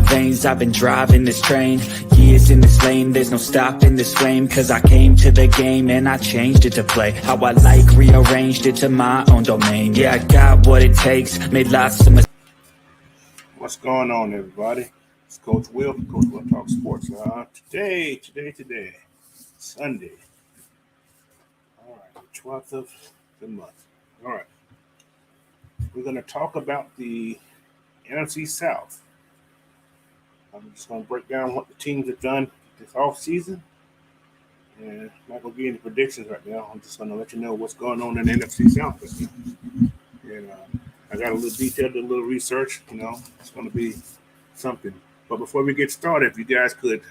veins, I've been driving this train. Years in this lane, there's no stopping this flame. Cause I came to the game and I changed it to play how I like, rearranged it to my own domain. Yeah, I got what it takes, made lots of mistakes. What's going on, everybody? It's Coach Will from Coach Will Talk Sports. Today, Sunday. All right, the 12th of the month. All right. We're going to talk about the NFC South. I'm just going to break down what the teams have done this offseason. And I'm not going to give any predictions right now. I'm just going to let you know what's going on in the NFC South this year. And I got a little detailed, a little research. It's going to be something. But before we get started, if you guys could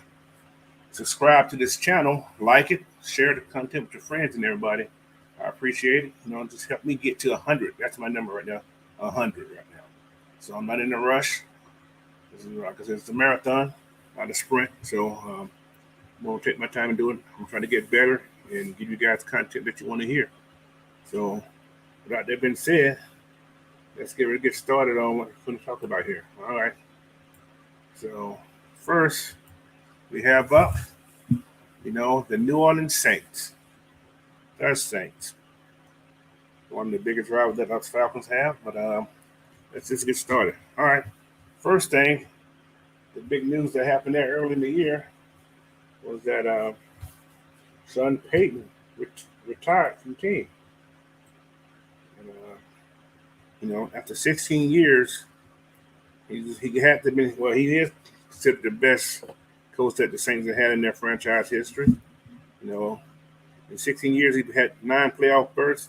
subscribe to this channel, like it, share the content with your friends and everybody, I appreciate it. Just help me get to 100. That's my number right now, 100 right now. So I'm not in a rush. Because it's a marathon, not a sprint. So I'm going to take my time and do it. I'm trying to get better and give you guys content that you want to hear. So without that being said, let's get started on what we're going to talk about here. All right. So first, we have up, the New Orleans Saints. That's Saints. One of the biggest rivals that us Falcons have. But let's just get started. All right. First thing, the big news that happened there early in the year was that Sean Payton retired from the team. And, after 16 years, he had to be, he is considered the best coach that the Saints have had in their franchise history. In 16 years, he had 9 playoff berths,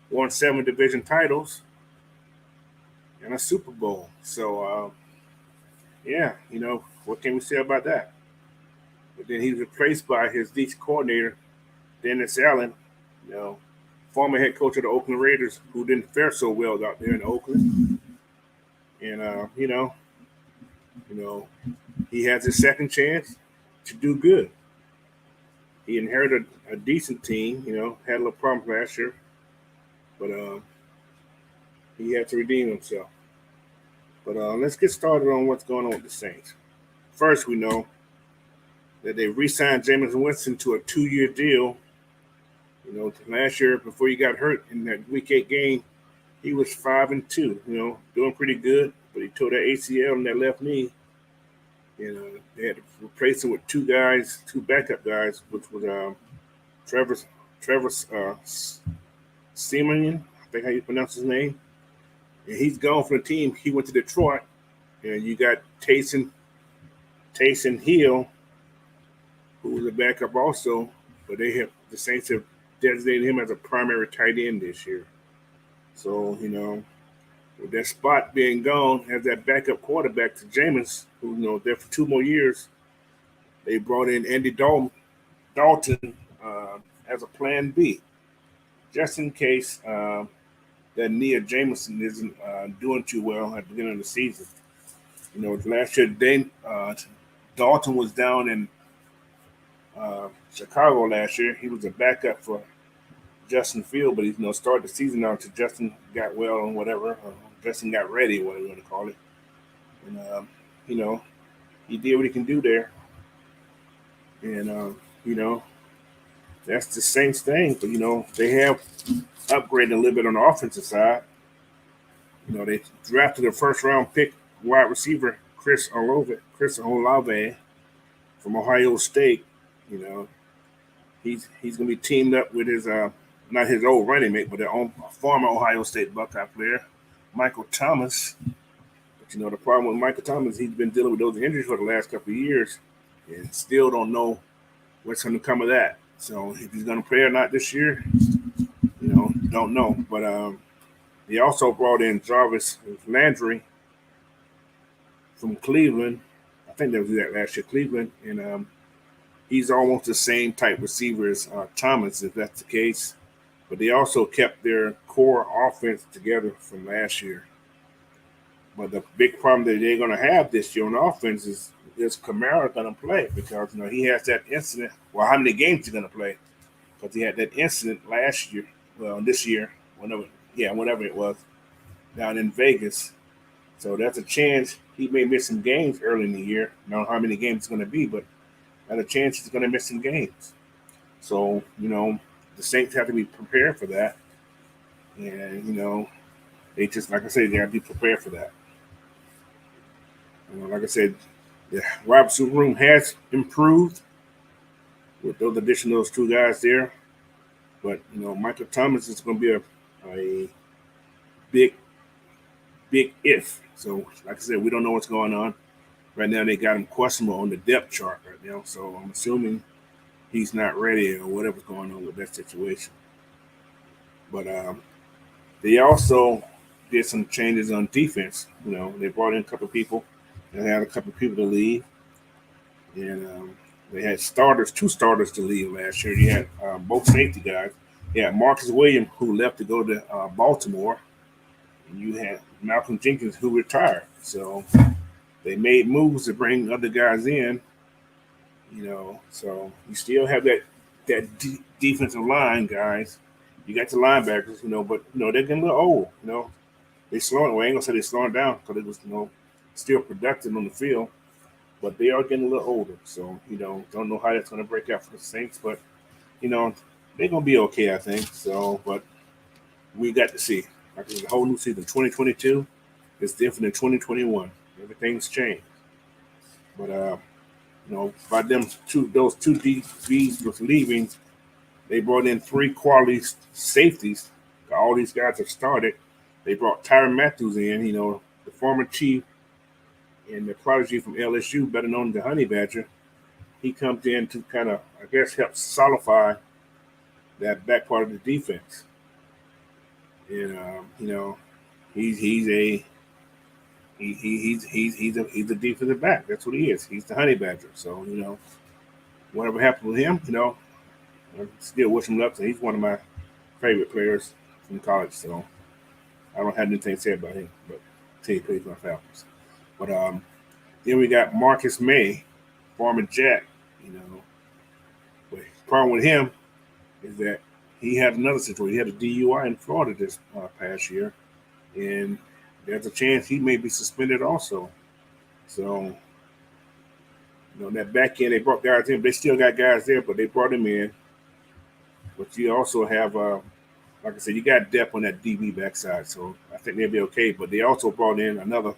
won 7 division titles, and a Super Bowl. So, what can we say about that? But then he was replaced by his defensive coordinator, Dennis Allen, former head coach of the Oakland Raiders, who didn't fare so well out there in Oakland. And, he has his second chance to do good. He inherited a decent team, had a little problems last year, but he had to redeem himself. But let's get started on what's going on with the Saints. First, we know that they re-signed Jameis Winston to a 2-year deal. Last year, before he got hurt in that Week 8 game, he was 5-2, doing pretty good. But he tore that ACL in that left knee. And they had to replace him with 2 backup guys, which was Trevor Siemian, I think how you pronounce his name. And he's gone from the team. He went to Detroit, and you got Taysom Hill, who was a backup also, but the Saints have designated him as a primary tight end this year. So, with that spot being gone, as that backup quarterback to Jameis, who there for 2 more years, they brought in Andy Dalton as a plan B, just in case that knee of Jameson isn't doing too well at the beginning of the season. Last year, Dalton was down in Chicago last year. He was a backup for Justin Field, but he started the season out until Justin got well and whatever. Justin got ready, whatever you want to call it. And, he did what he can do there. And, that's the Saints thing. But, they have upgraded a little bit on the offensive side. They drafted a first-round pick wide receiver, Chris Olave from Ohio State. He's going to be teamed up with his not his old running mate, but a former Ohio State Buckeye player, Michael Thomas. But the problem with Michael Thomas, he's been dealing with those injuries for the last couple of years, and still don't know what's going to come of that. So if he's going to play or not this year, don't know. But they also brought in Jarvis Landry from Cleveland. I think that was that last year, Cleveland. And he's almost the same type receiver as Thomas, if that's the case. But they also kept their core offense together from last year. But the big problem that they're going to have this year on offense is Kamara going to play? Because, he has that incident. Well, how many games he's going to play? Because he had that incident last year. Well, this year, whenever it was, down in Vegas. So that's a chance he may miss some games early in the year. I don't know how many games it's going to be, but there's a chance he's going to miss some games. So, the Saints have to be prepared for that. And, they just, like I said, they have to be prepared for that. Like I said, the wide receiver room has improved with those addition of those two guys there. But, Michael Thomas is going to be a big if. So, like I said, we don't know what's going on. Right now, they got him questionable on the depth chart right now. So, I'm assuming he's not ready or whatever's going on with that situation. But they also did some changes on defense. They brought in a couple of people and had a couple of people to leave. And they had two starters to leave last year. You had both safety guys. You had Marcus Williams, who left to go to Baltimore. And you had Malcolm Jenkins, who retired. So they made moves to bring other guys in. So you still have that defensive line, guys. You got the linebackers, but they're getting a little old. They slowing. Well, I ain't gonna say they're slowing down because it was still productive on the field, but they are getting a little older. So don't know how that's gonna break out for the Saints, but they're gonna be okay, I think. So, but we got to see. Like the whole new season, 2022, is different than 2021. Everything's changed. But by those two DBs was leaving, they brought in 3 quality safeties. All these guys have started. They brought Tyrann Matthews in, the former Chief and the prodigy from LSU, better known as the Honey Badger. He comes in to kind of, I guess, help solidify that back part of the defense. And he's a defensive back. That's what he is. He's the Honey Badger. So whatever happened with him, I still wish him luck. So he's one of my favorite players from college. So I don't have anything to say about him, but until he plays my Falcons. But then we got Marcus May, former Jack. But the problem with him is that he had another situation. He had a DUI in Florida this past year, and there's a chance he may be suspended also. So, that back end, they brought guys in. They still got guys there, but they brought him in. But you also have, like I said, you got depth on that DB backside, so I think they'll be okay. But they also brought in another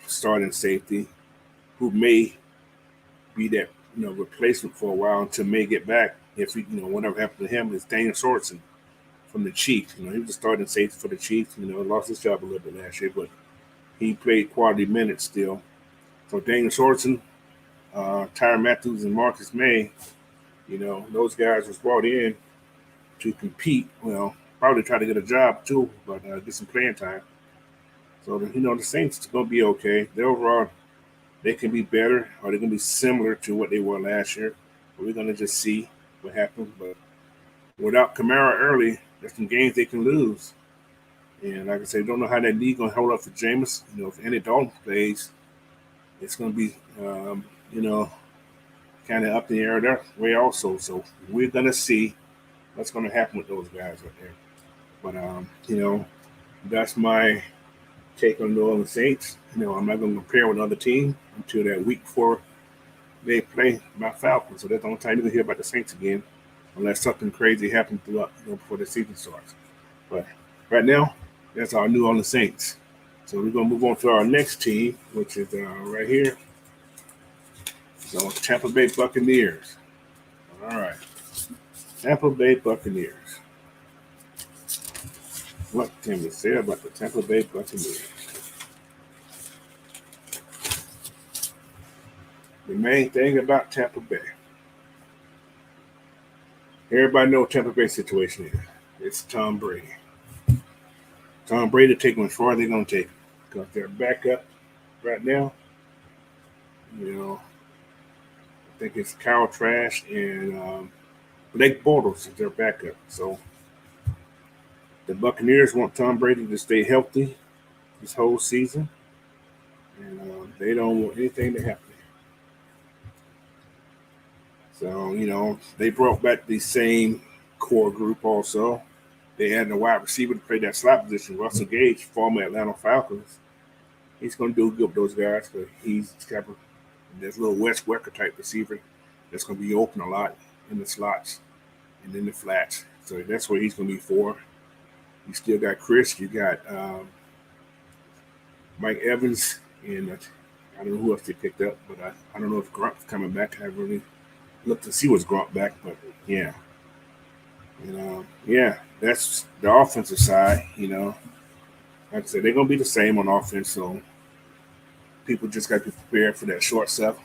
starting safety who may be that replacement for a while until May get back. If whatever happened to him is Daniel Sorensen from the Chiefs. He was a starting safety for the Chiefs. Lost his job a little bit last year, but he played quality minutes still. So Daniel Sorensen, Tyrann Matthews, and Marcus May, those guys was brought in to compete. Well, probably try to get a job too, but get some playing time. So the Saints are going to be okay. Overall, they can be better, or they're going to be similar to what they were last year. But we're going to just see what happens. But without Kamara early, there's some games they can lose. And like I said, don't know how that league going to hold up for Jameis. If Andy Dalton plays, it's going to be, kind of up in the air that way also. So we're going to see what's going to happen with those guys right there. But, that's my take on the New Orleans Saints. I'm not going to compare with another team until that week before they play my Falcons. So that's the only time you're going to hear about the Saints again, unless something crazy happens throughout before the season starts. But right now, that's our New Orleans Saints. So we're going to move on to our next team, which is right here. So Tampa Bay Buccaneers. All right. Tampa Bay Buccaneers. What can we say about the Tampa Bay Buccaneers? The main thing about Tampa Bay. Everybody knows what Tampa Bay situation is. It's Tom Brady. Tom Brady taking as far as they're going to take him. Because they're back up right now. I think it's Kyle Trask and Blake Bortles is their backup. So the Buccaneers want Tom Brady to stay healthy this whole season. And they don't want anything to happen. So, they brought back the same core group also. They had a wide receiver to play that slot position, Russell Gage, former Atlanta Falcons. he's going to do good with those guys. But he's got this little Wes Welker type receiver that's going to be open a lot in the slots and in the flats. So that's what he's going to be for. You still got Chris. You got Mike Evans, and I don't know who else they picked up, but I don't know if Grunt's coming back. I haven't really looked to see what's Grunt back, but yeah. And that's the offensive side. Like I said, they're going to be the same on offense, so people just got to be prepared for that short stuff.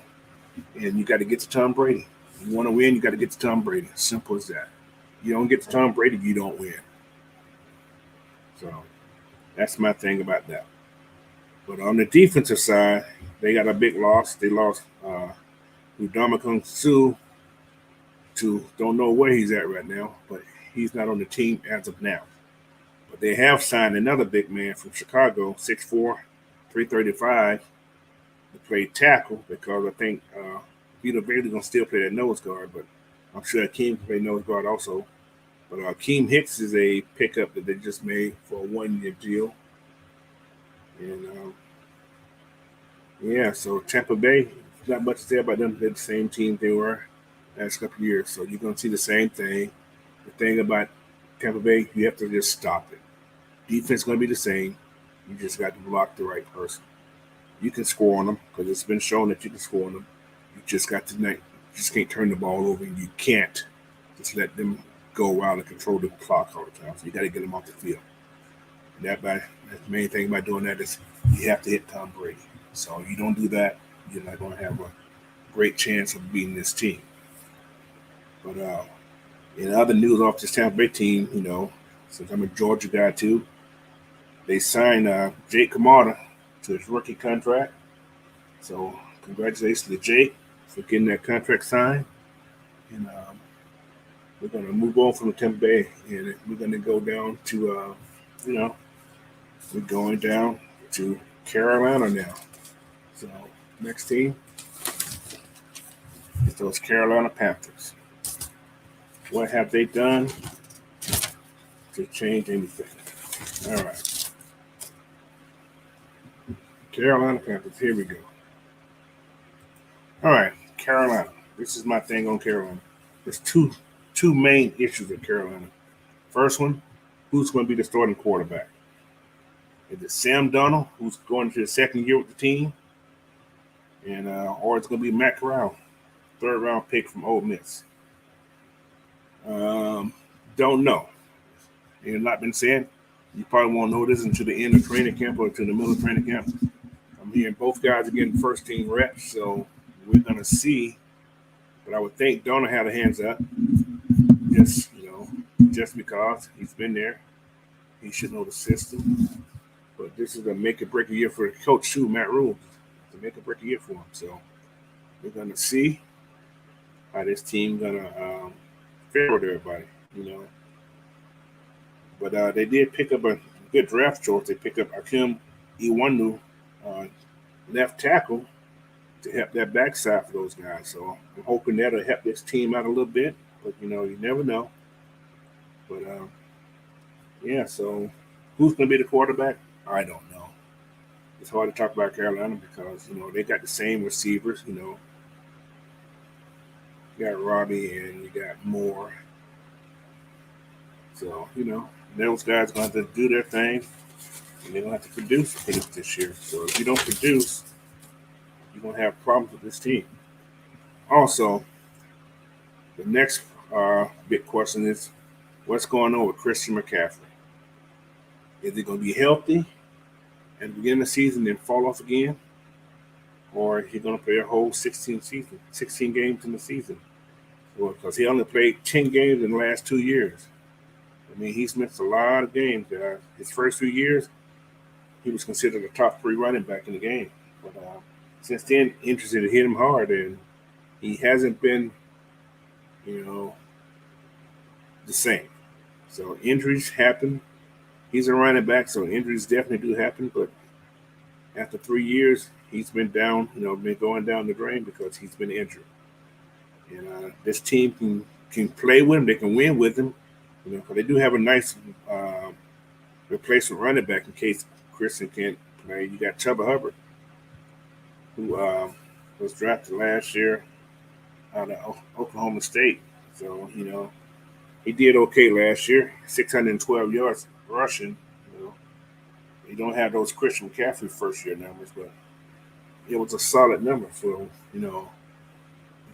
And you got to get to Tom Brady. You want to win, you got to get to Tom Brady. Simple as that. You don't get to Tom Brady, you don't win. So that's my thing about that. But on the defensive side, they got a big loss. They lost Ndamukong Suh to don't know where he's at right now, but he's not on the team as of now. But they have signed another big man from Chicago, 6'4", 335, to play tackle because I think Vita Bailey's going to still play that nose guard, but I'm sure Akeem can play nose guard also. But Akeem Hicks is a pickup that they just made for a 1-year deal. And, so Tampa Bay, not much to say about them. They're the same team they were last couple of years. So you're going to see the same thing. The thing about Tampa Bay, you have to just stop it. Defense is going to be the same. You just got to block the right person. You can score on them because it's been shown that you can score on them. You just got to you just can't turn the ball over, and you can't just let them go wild and control the clock all the time. So you got to get them off the field. And that's the main thing about doing that is you have to hit Tom Brady. So if you don't do that, you're not going to have a great chance of beating this team. But in other news off this Tampa Bay team, since I'm a Georgia guy too, they signed Jake Kamada to his rookie contract. So congratulations to Jake for getting that contract signed. And we're going to move on from the Tampa Bay, and we're going to go down to, we're going down to Carolina now. So next team is those Carolina Panthers. What have they done to change anything? All right. Carolina Panthers, here we go. All right, Carolina. This is my thing on Carolina. There's two main issues with Carolina. First one, who's going to be the starting quarterback? Is it Sam Darnold, who's going to his second year with the team? And or it's going to be Matt Corral, third-round pick from Ole Miss. Don't know. It's not been said. You probably won't know this until the end of training camp or to the middle of training camp. I'm hearing both guys are getting first-team reps, so we're going to see. But I would think Darnold had a hands up. Just because he's been there. He should know the system. But this is a make-or-break year for Coach too, Matt Rule. It's a make-or-break year for him. So we're going to see how this team going to fare with everybody, But they did pick up a good draft choice. They picked up Akeem Iwanu, left tackle, to help that backside for those guys. So I'm hoping that'll help this team out a little bit. But, you never know. But, so who's going to be the quarterback? I don't know. It's hard to talk about Carolina because, they got the same receivers, You got Robbie and you got Moore. So, those guys are going to have to do their thing, and they're going to have to produce this year. So if you don't produce, you're going to have problems with this team. Also, the next big question is, what's going on with Christian McCaffrey? Is he going to be healthy at the beginning of the season and then fall off again? Or is he going to play a whole 16 games in the season? Well, because he only played 10 games in the last 2 years. I mean, he's missed a lot of games. His first few years, he was considered a top 3 running back in the game. But since then, injuries have hit him hard, and he hasn't been, the same. So injuries happen. He's a running back, so injuries definitely do happen. But after 3 years, he's been down, been going down the drain because he's been injured. And this team can play with him. They can win with him, because they do have a nice replacement running back in case Christian can't man. You got Chuba Hubbard, who was drafted last year out of Oklahoma State. So, he did okay last year, 612 yards rushing. You don't have those Christian McCaffrey first year numbers, but it was a solid number for, the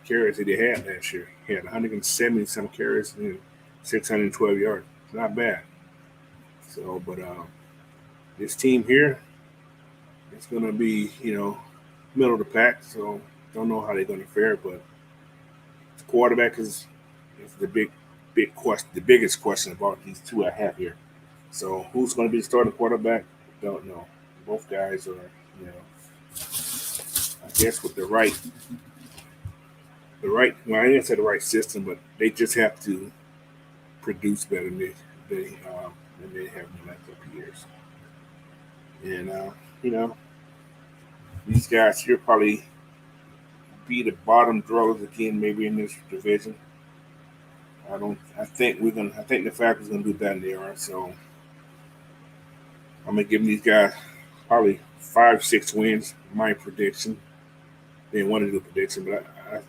carries that he had last year. He had 170 some carries and 612 yards. It's not bad. So, but this team here, it's going to be, middle of the pack. So, don't know how they're going to fare, but the quarterback is the big question, the biggest question about these two I have here. So, who's going to be the starting quarterback? Don't know. Both guys are, I guess with the right. Well, I didn't say the right system, but they just have to produce better than they have in the last couple years. And these guys here probably be the bottom dwellers again, maybe in this division. I think the Falcons are gonna do better than they are. So I'm gonna give these guys probably 5-6 wins. My prediction. They didn't want to do a prediction, but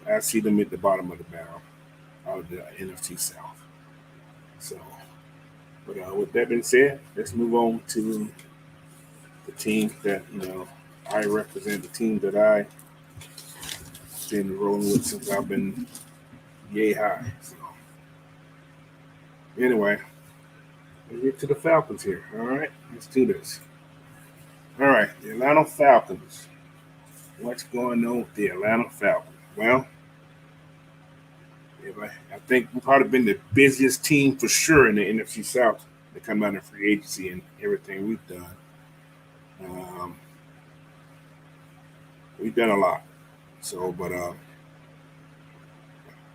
I see them at the bottom of the barrel out of the NFC South. So, but with that being said, let's move on to the team that I represent, the team that I've been rolling with since I've been yay high. So, anyway, let's get to the Falcons here. All right, let's do this. All right, the Atlanta Falcons. What's going on with the Atlanta Falcons? Well, I think we've probably been the busiest team for sure in the NFC South to come out of free agency and everything we've done. We've done a lot. So, but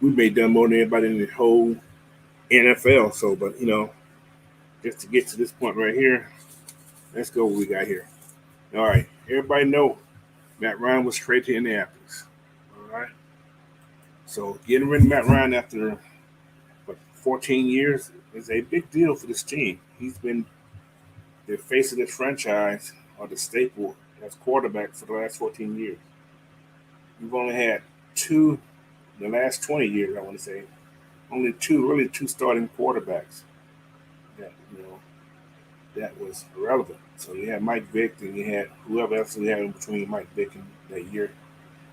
we may have done more than everybody in the whole NFL. So, but just to get to this point right here, let's go what we got here. All right, everybody know Matt Ryan was traded to Indianapolis. All right. So getting rid of Matt Ryan after 14 years is a big deal for this team. He's been the face of this franchise or the staple as quarterback for the last 14 years. We've only had two, the last 20 years, I want to say, only two starting quarterbacks that was relevant. So you had Mike Vick, and you had whoever else we had in between Mike Vick and that year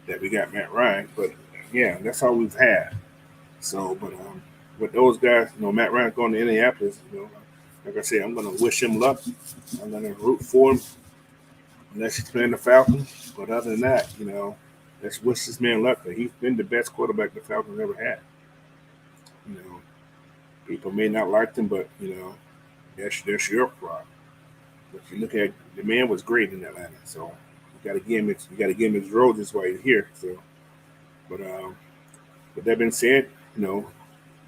that we got Matt Ryan. But yeah, that's all we've had. So, but with those guys, Matt Ryan going to Indianapolis, like I said, I'm going to wish him luck. I'm going to root for him unless he's playing the Falcons. But other than that, let's wish this man luck. He's been the best quarterback the Falcons ever had. People may not like him, but that's your problem. But you look at the man was great in Atlanta, so you got to give him his roses while he's here. So, but with that being said,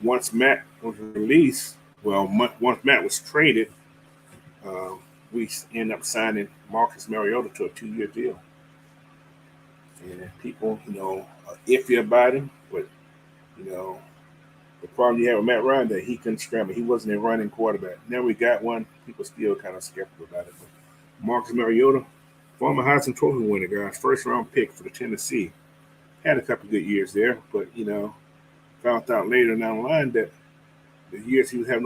once Matt was released, once Matt was traded, we ended up signing Marcus Mariota to a 2-year deal. And people, are iffy about him, but the problem you have with Matt Ryan that he couldn't scramble. He wasn't a running quarterback. Now we got one. People still kind of skeptical about it. But Marcus Mariota, former Heisman Trophy winner, guys, first-round pick for the Tennessee, had a couple good years there, but found out later down the line that the years he had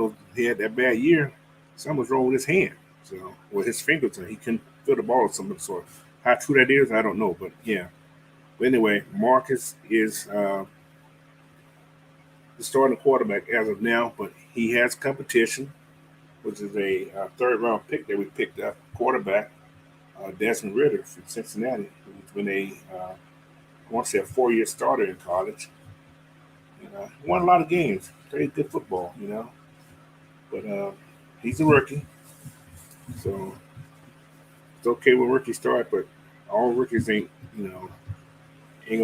that bad year, something was wrong with his hand. So, his fingers, he couldn't feel the ball of some sort. How true that is, I don't know, but yeah. But anyway, Marcus is the starting quarterback as of now, but he has competition, which is a third-round pick that we picked up, quarterback, Desmond Ridder from Cincinnati, who's been I want to say a 4-year starter in college. Won a lot of games, played good football, But he's a rookie, so it's okay when rookies start, but all rookies ain't gonna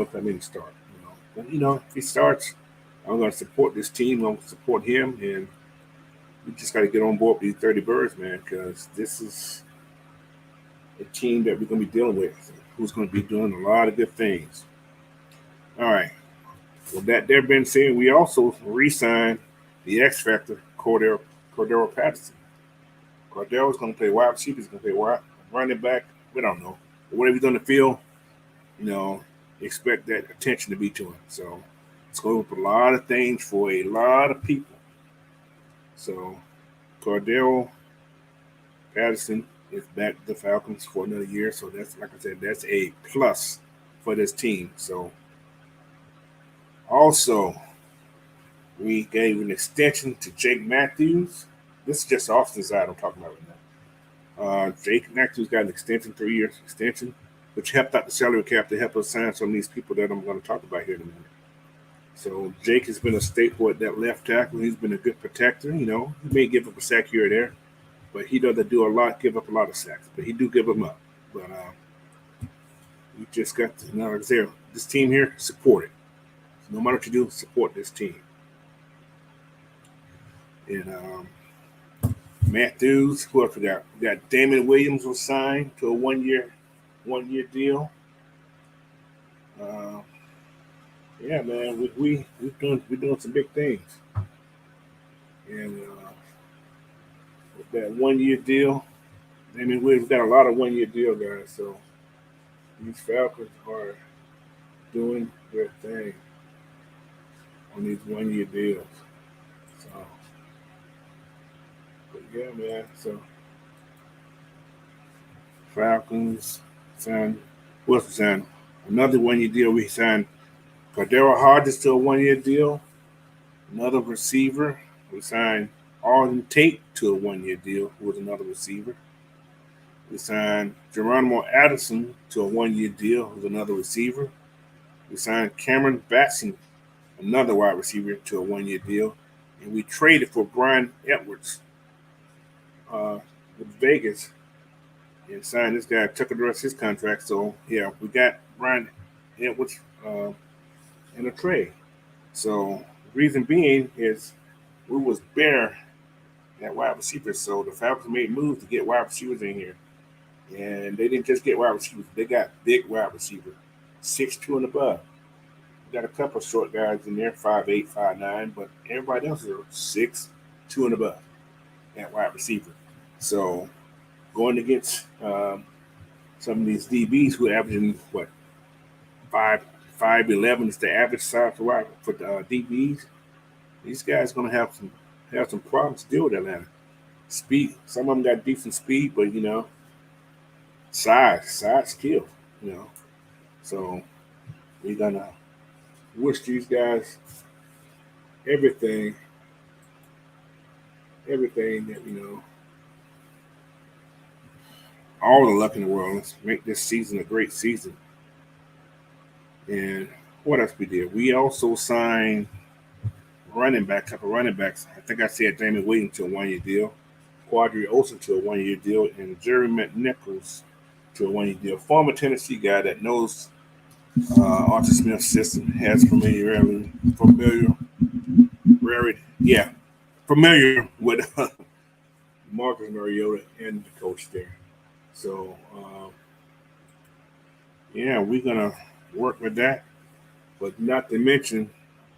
come in and start. But if he starts, I'm gonna support this team. I'm gonna support him, and we just got to get on board with these 30 birds, man, because this is a team that we're gonna be dealing with, who's gonna be doing a lot of good things. All right. With that there being said, we also re-signed the X Factor, Cordero Patterson. Cordero's going to play wide receiver. He's going to play running back, We don't know. But whatever he's on the field, expect that attention to be to him. So it's going to open a lot of things for a lot of people. So Cordero Patterson is back to the Falcons for another year. So that's, like I said, that's a plus for this team. So also, we gave an extension to Jake Matthews. This is just the offseason side I'm talking about right now. Jake Matthews got an extension, 3-year extension, which helped out the salary cap to help us sign some of these people that I'm going to talk about here in a minute. So Jake has been a staple at that left tackle. He's been a good protector. He may give up a sack here or there, but he doesn't give up a lot of sacks. But he do give them up. But we just got to this team here, support it. So no matter what you do, support this team. And Matthews, who else we got? We got Damon Williams was signed to a one-year deal. Yeah, man, we're doing some big things. And with that 1-year deal, Damon Williams got a lot of 1-year deal guys. So these Falcons are doing their thing on these 1-year deals. So, but yeah, man. So Falcons signed. Who else signed? Another 1-year deal. We signed Cordero Hodges to a 1-year deal. Another receiver. We signed Arden Tate to a 1-year deal, who was another receiver. We signed Geronimo Addison to a 1-year deal, who was another receiver. We signed Cameron Batson, another wide receiver, to a 1-year deal. And we traded for Brian Edwards with Vegas and signed this guy, took the rest of his contract. So, yeah, we got Brian Edwards in a trade. So, the reason being is we was bare at wide receivers. So, the Falcons made moves to get wide receivers in here. And they didn't just get wide receivers. They got big wide receivers, 6'2" and above. We got a couple of short guys in there, 5'8", 5'9", but everybody else is 6'2" and above at wide receiver. So going against some of these DBs who are averaging, 5'11" is the average size for the DBs. These guys are going to have some problems to deal with Atlanta. Speed, some of them got decent speed, but size kill, So we're gonna wish these guys everything that all the luck in the world. Let's make this season a great season. And what else we did? We also signed a couple running backs. I think I said Damon Williams to a 1-year deal, Quadri Olsen to a 1-year deal, and Jerry McNichols to a 1-year deal. Former Tennessee guy that knows Arthur Smith's system, has familiar with Marcus Mariota and the coach there. So, we're going to work with that. But not to mention,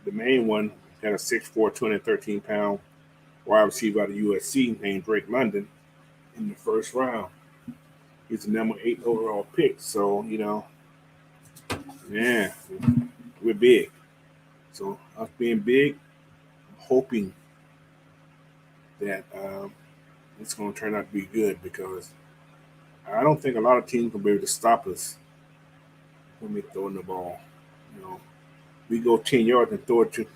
the main one got a 6'4", 213-pound wide receiver out of USC named Drake London in the first round. He's the number 8 overall pick. So, we're big. So, us being big, I'm hoping that it's going to turn out to be good, because I don't think a lot of teams will be able to stop us when we're throwing the ball. We go 10 yards and throw it to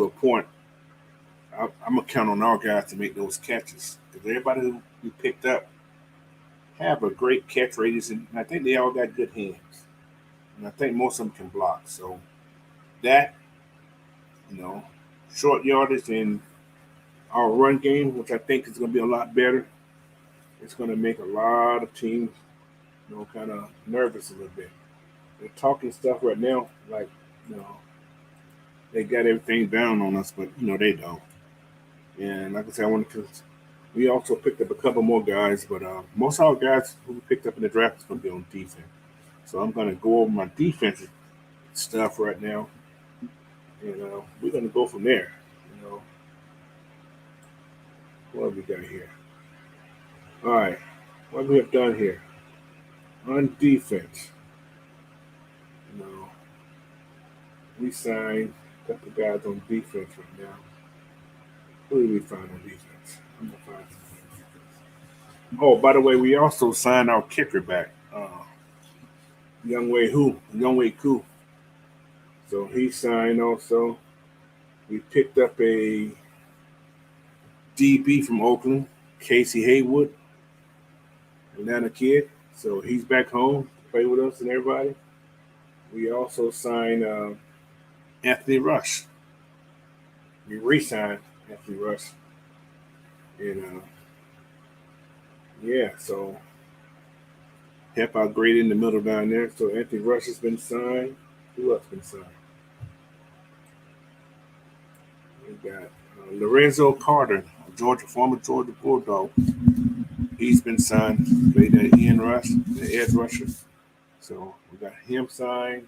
a point. I'm going to count on our guys to make those catches, because everybody who we picked up have a great catch radius, and I think they all got good hands. And I think most of them can block. So that, short yardage and our run game, which I think is going to be a lot better, it's going to make a lot of teams, kind of nervous a little bit. They're talking stuff right now like, they got everything down on us, but, they don't. And like I said, we also picked up a couple more guys, but most of our guys who we picked up in the draft is going to be on defense. So I'm going to go over my defensive stuff right now, and we're going to go from there. What have we got here? All right, what we have done here. On defense, you know, we signed a couple guys on defense right now. Who did we find on defense? I'm gonna find some on defense. Oh, by the way, we also signed our kicker back, Young Wei Koo. So he signed also. We picked up a DB from Oakland, Casey Haywood, Atlanta kid. So he's back home to play with us and everybody. We also signed Anthony Rush. We re-signed Anthony Rush, and yeah, so help out great in the middle down there. So Anthony Rush has been signed. Who else been signed? We got Lorenzo Carter, former Georgia Bulldog. He's been signed. Played at Ian Rush, the edge rusher. So we got him signed.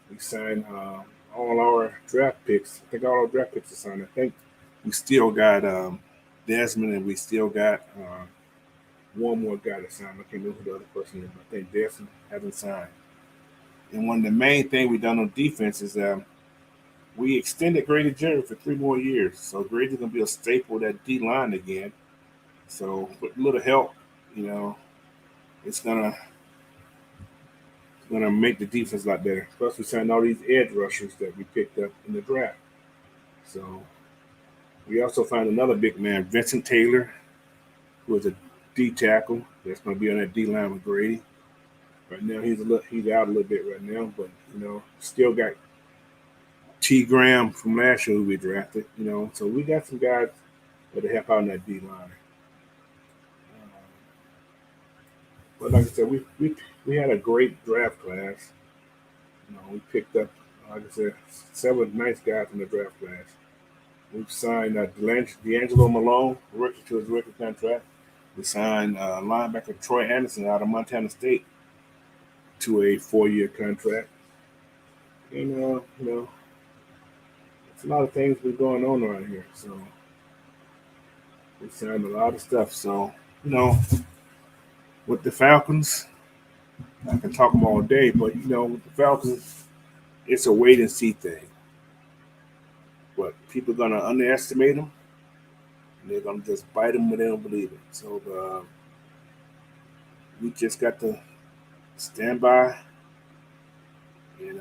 We signed all our draft picks. I think all our draft picks are signed. I think we still got Desmond, and we still got one more guy to sign. I can't remember who the other person is, but I think Desmond hasn't signed. And one of the main things we done on defense is we extended Grady Jarrett for 3 more years. So Grady's gonna be a staple of that D line again. So with a little help, you know, it's gonna make the defense a lot better. Plus, we signed all these edge rushers that we picked up in the draft. So we also found another big man, Vincent Taylor, who is a D tackle that's going to be on that D line with Grady. Right now, he's out a little bit right now, but still got T. Graham from last year who we drafted. So we got some guys that help out in that D line. But like I said, we had a great draft class. We picked up, like I said, 7 nice guys in the draft class. We've signed D'Angelo Malone, rookie to his rookie contract. We signed linebacker Troy Anderson out of Montana State to a 4-year contract. And, it's a lot of things been going on around here. So we signed a lot of stuff. So, with the Falcons, I can talk them all day, but, with the Falcons, it's a wait and see thing. But people are going to underestimate them. And they're going to just bite them when they don't believe it. So we just got to stand by and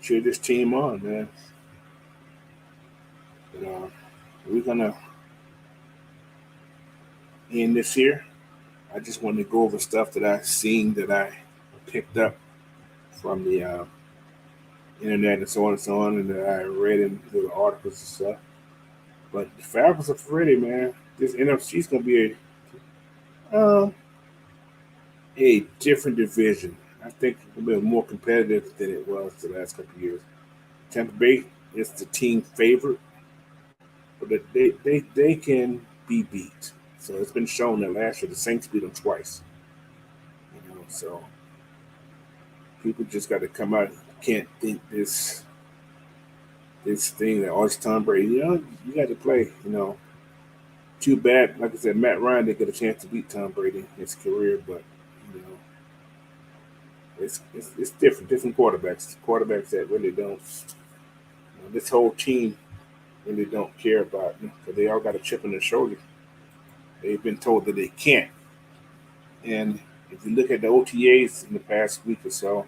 cheer this team on, man. But we're going to end this here. I just wanted to go over stuff that I seen that I picked up from the internet and so on, and that I read in little articles and stuff. But the Falcons are pretty, man. This NFC is going to be a different division. I think it'll be more competitive than it was the last couple of years. Tampa Bay is the team favorite, but they can be beat. So it's been shown that last year the Saints beat them twice. So people just got to come out. Can't think this thing that all this Tom Brady. You got to play. Too bad. Like I said, Matt Ryan didn't get a chance to beat Tom Brady in his career, but it's different. Different quarterbacks that really don't. This whole team really don't care about because they all got a chip on their shoulder. They've been told that they can't. And if you look at the OTAs in the past week or so,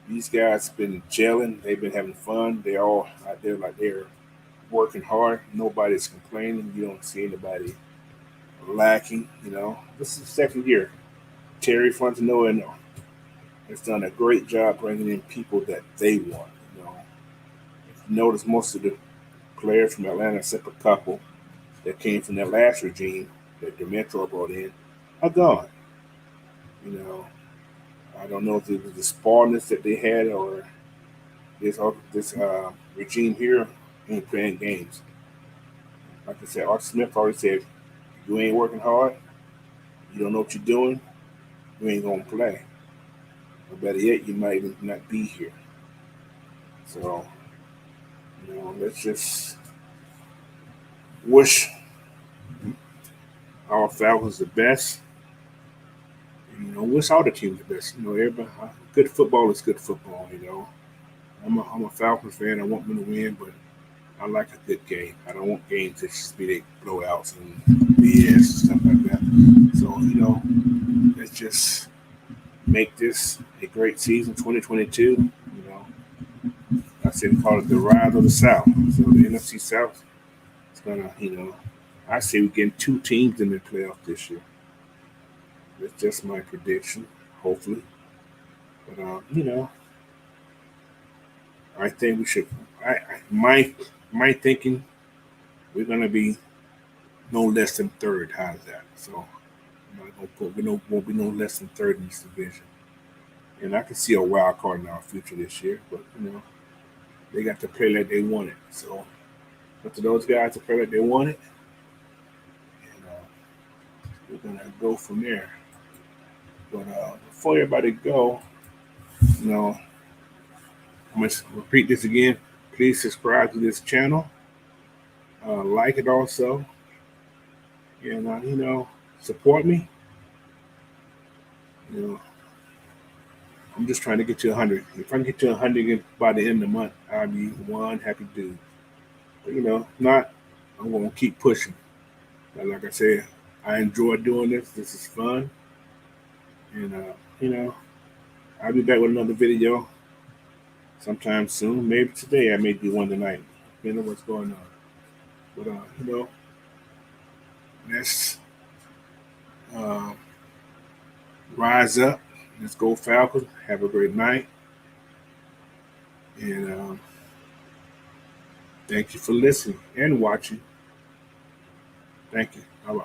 these guys have been gelling. They've been having fun. They're all out there like they're working hard. Nobody's complaining. You don't see anybody lacking. This is the second year. Terry Fontenot has done a great job bringing in people that they want. If you notice, most of the players from Atlanta, except a couple that came from that last regime that the Metro brought in, are gone. I don't know if it was the spoilness that they had or this regime here ain't playing games. Like I said, Art Smith already said, you ain't working hard, you don't know what you're doing, you ain't going to play. Or better yet, you might even not be here. So, let's just wish our Falcons the best. Wish all the teams the best. Everybody, good football is good football. I'm a Falcons fan. I want them to win, but I like a good game. I don't want games that just be like blowouts and BS and stuff like that. So, let's just make this a great season, 2022. I said call it the Rise of the South. So the NFC South is gonna, I say we're getting two teams in the playoff this year. That's just my prediction, hopefully. But I think we should. My thinking, we're gonna be no less than third. How's that? So I'm not gonna put won't be no less than third in this division. And I can see a wild card in our future this year, but they got to play like they want it. So up to those guys to play like they want it, and we're gonna go from there. But before everybody go, you know, I'm gonna repeat this again. Please subscribe to this channel, like it also, and support me. You know, I'm just trying to get to 100. If I can get to 100 by the end of the month, I'll be one happy dude. But if not, I'm gonna keep pushing. But like I said, I enjoy doing this. This is fun, and I'll be back with another video sometime soon. Maybe today. I may do one tonight. Depending on what's going on. But let's rise up. Let's go Falcons. Have a great night. And thank you for listening and watching. Thank you. Bye-bye.